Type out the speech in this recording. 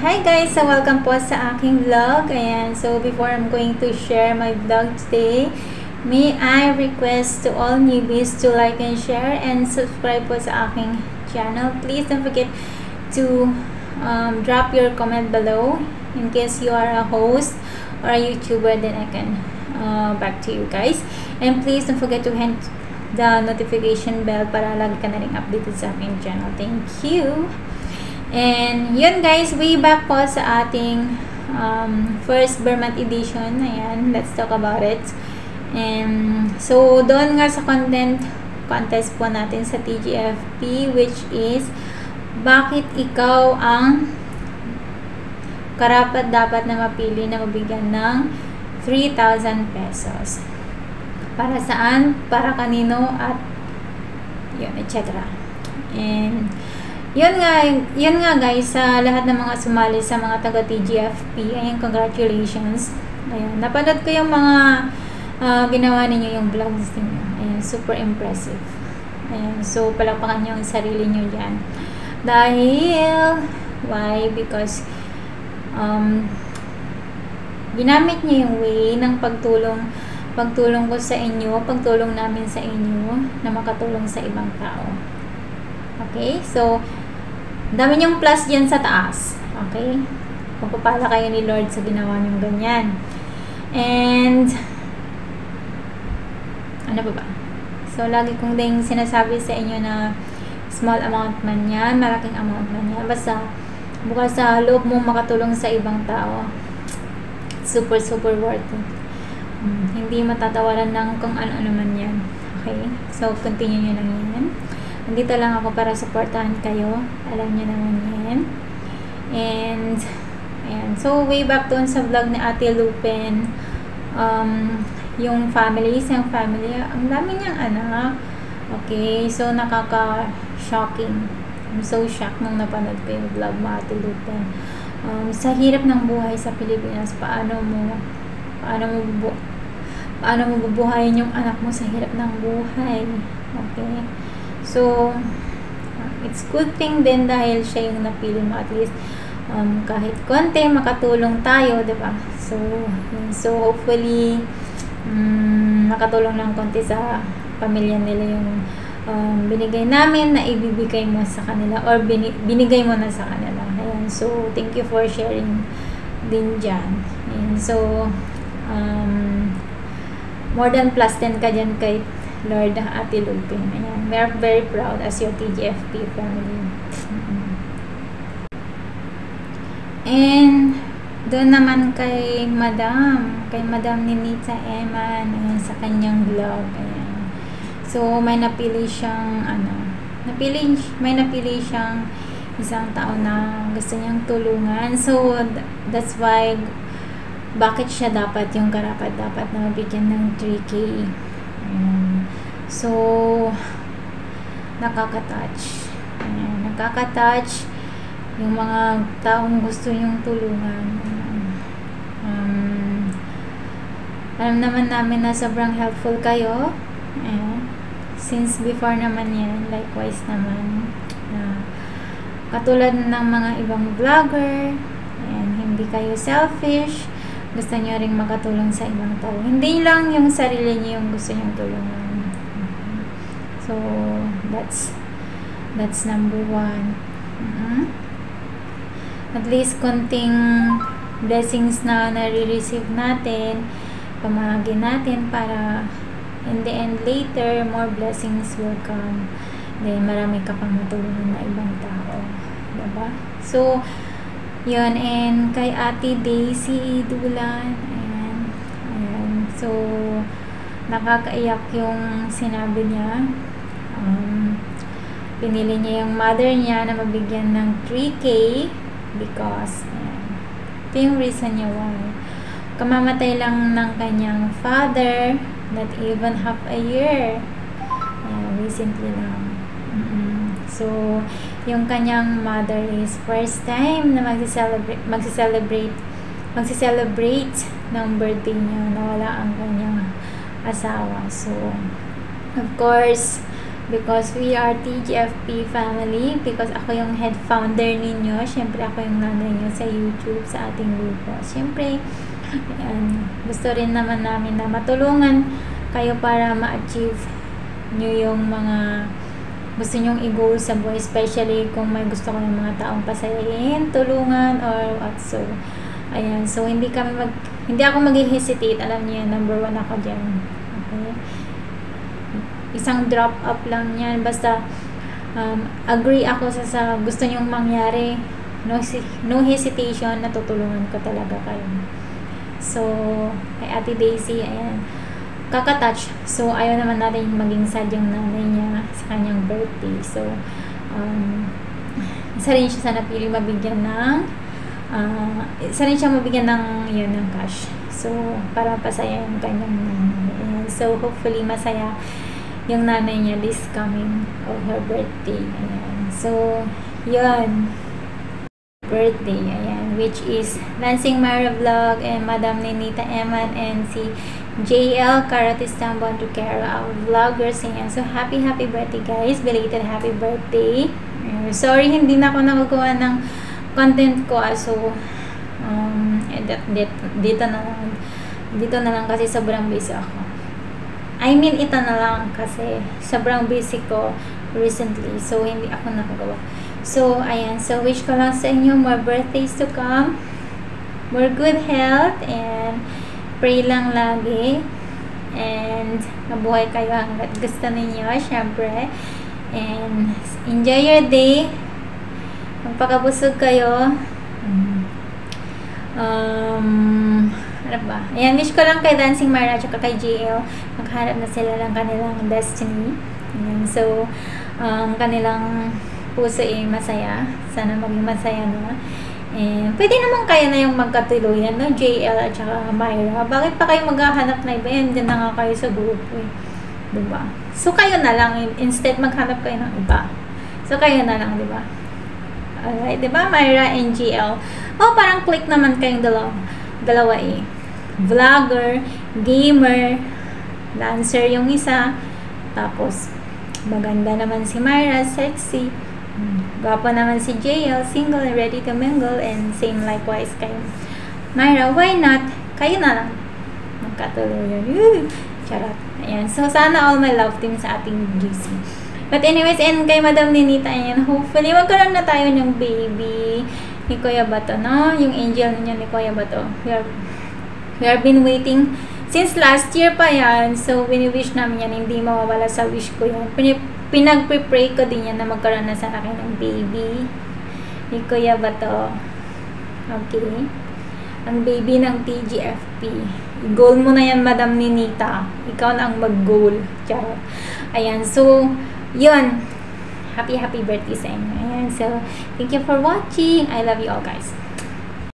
Hi guys! So, welcome po sa aking vlog. Ayan. So, before I'm going to share my vlog today, may I request to all newbies to like and share and subscribe po sa aking channel. Please don't forget to drop your comment below in case you are a host or a YouTuber, then I can back to you guys. And please don't forget to hit the notification bell para lagi ka na rin updated sa aking channel. Thank you! And yun guys, way back po sa ating first Vermont edition. Ayan, let's talk about it. And so doon nga sa contest po natin sa TGFP, which is bakit ikaw ang karapat dapat na mapili na mabigyan ng 3,000 pesos. Para saan, para kanino, at yun, etc. And yun nga guys, sa lahat ng mga sumali sa mga taga TGFP, ayan, congratulations. Ayan, napanood ko yung mga ginawa ninyo, yung vlogs ninyo. Ayan, super impressive. Ayan, so palakpakan nyo ang sarili nyo dyan. Dahil, why? Because ginamit nyo yung way ng pagtulong ko sa inyo, pagtulong namin sa inyo na makatulong sa ibang tao. Okay? So, dami niyong plus dyan sa taas. Okay? Pagpapala kayo ni Lord sa ginawa niyong ganyan. And, ano ba? So, lagi kong ding sinasabi sa inyo na small amount man yan, malaking amount man yan. Basta, bukas sa loob mo makatulong sa ibang tao, super, super worth it. Hindi matatawaran ng kung ano-ano man yan. Okay? So, continue nyo lang yan. Nandito lang ako para supportahan kayo. Alam niyo naman yan. And, ayan. So, way back doon sa vlog ni Ate Lupin, yung family, ang dami niyang anak. Okay, so nakaka-shocking. I'm so shocked nung napanood ko yung vlog mo, Ate Lupin. Sa hirap ng buhay sa Pilipinas, paano mo bubuhayin yung anak mo sa hirap ng buhay. Okay? So, it's good thing din dahil siya yung napili mo, at least kahit konti makatulong tayo, diba? So hopefully nakatulong ng konti sa pamilya nila yung binigay namin na ibibigay mo sa kanila, or binigay mo na sa kanila. Ayan, so thank you for sharing din dyan. Ayan, so more than plus 10 ka dyan kay Lord, Ate Lupin. Ayan. We are very proud as your TGFP family. And doon naman kay Madam Ninita Eman, ayan, sa kanyang vlog. Ayan. So, may napili siyang may napili siyang isang tao na gusto niyang tulungan. So, that's why bakit siya dapat yung karapat dapat na mabigyan ng 3K. So, nakaka-touch. Ayan, nakaka-touch yung mga taong gusto yung tulungan. Alam naman namin na sobrang helpful kayo. Ayan. Since before naman yan, likewise naman. Katulad ng mga ibang vlogger, ayan, hindi kayo selfish. Gusto nyo ring makatulong sa ibang tao. Hindi lang yung sarili nyo yung gusto nyong tulungan. So, that's number one. At least konting blessings na nare-receive natin, pamahagi natin para in the end later, more blessings will come. Then, marami ka pang matulungan na ibang tao. Diba? So, yun. And kay Ate Daisy Dulan, ayan. So, nakakaiyak yung sinabi niya. Pinili niya yung mother niya na mabigyan ng 3K because ito yung reason niya why. Kamamatay lang ng kanyang father, not even half a year. Recently lang. So, yung kanyang mother is first time na magsiselebrate ng birthday niya, nawala ang kanyang asawa. So, of course, because we are TGFP family, because ako yung head founder ninyo. Syempre ako yung nanay nyo sa YouTube, sa ating grupo. Syempre, ayan, gusto rin naman namin na matulungan kayo para ma-achieve nyo yung mga gusto nyong i-goal sa buhay, especially kung may gusto kayong mga taong pasayahin, tulungan, or what. So, ayan. So, hindi ako mag-hesitate. Alam niyo yan, number 1 ako dyan. Okay? Isang drop up lang yan. Basta, agree ako sa gusto nyong mangyari. No hesitation, natutulungan ko talaga kayo. So, kay Ate Daisy, ayan, kakatouch. So, ayaw naman natin maging sad yung nanay niya sa kanyang birthday. So, isa rin siya sa napili mabigyan ng ng cash. So, para pasaya yung kanyang nanay. Ayan. So, hopefully, masaya yung nanay niya this coming of her birthday. Ayan. So, yun. Birthday. Ayan. Which is Dancing Myra Vlog and Madam Ninita Eman and si JL Karatis Tambon to care our vloggers. Ayan. So, happy birthday guys. Belated happy birthday. Sorry, hindi na ako nakagawa ng content ko. So, dito na lang kasi sobrang busy ako. I mean, ito na lang kasi sobrang busy ko recently. So, hindi ako nakagawa. So, ayan. So, wish ko lang sa inyo more birthdays to come. More good health and pray lang lagi. And mabuhay kayo hanggat gusto ninyo, syempre. And enjoy your day. Magpakabusog kayo. Ano ba? Ayan, wish ko lang kay Dancing Myra at kay JL. Maghanap na sila ng kanilang destiny. Ayan, so, kanilang puso masaya. Sana maging masaya na. And pwede naman kayo na yung magkatuluyan, no? JL at saka Myra. Bakit pa kayo maghahanap na iba? Yan, dyan na nga kayo sa grupo eh. Diba? So, kayo na lang. Instead, maghanap kayo ng iba. So, kayo na lang, diba? Alright, diba? Myra and JL. Oh, parang click naman kayong dalawa eh. Vlogger, gamer, dancer yung isa. Tapos, maganda naman si Myra, sexy. Gwapo naman si JL, single and ready to mingle, and same likewise kay Myra. Why not? Kayo na lang. Magkatuluyan. Charot. Ayan. So, sana all my love team sa ating GC. But anyways, and kay Madam Ninita, ayan, hopefully, magkaroon na tayo ng baby ni Kuya Bato, no? Yung angel niya ni Kuya Bato. We have been waiting since last year pa yan. So, wini-wish namin yan. Hindi mawawala sa wish ko yan. Pinag-pray ko din yan na magkaroon na sa akin ng baby ni Kuya Bato. Okay? Ang baby ng TGFP. I-goal mo na yan, Madam Ninita. Ikaw na ang mag-goal. Charot. Ayan. So, yun. Happy birthday sa inyo. Ayan. So, thank you for watching. I love you all, guys.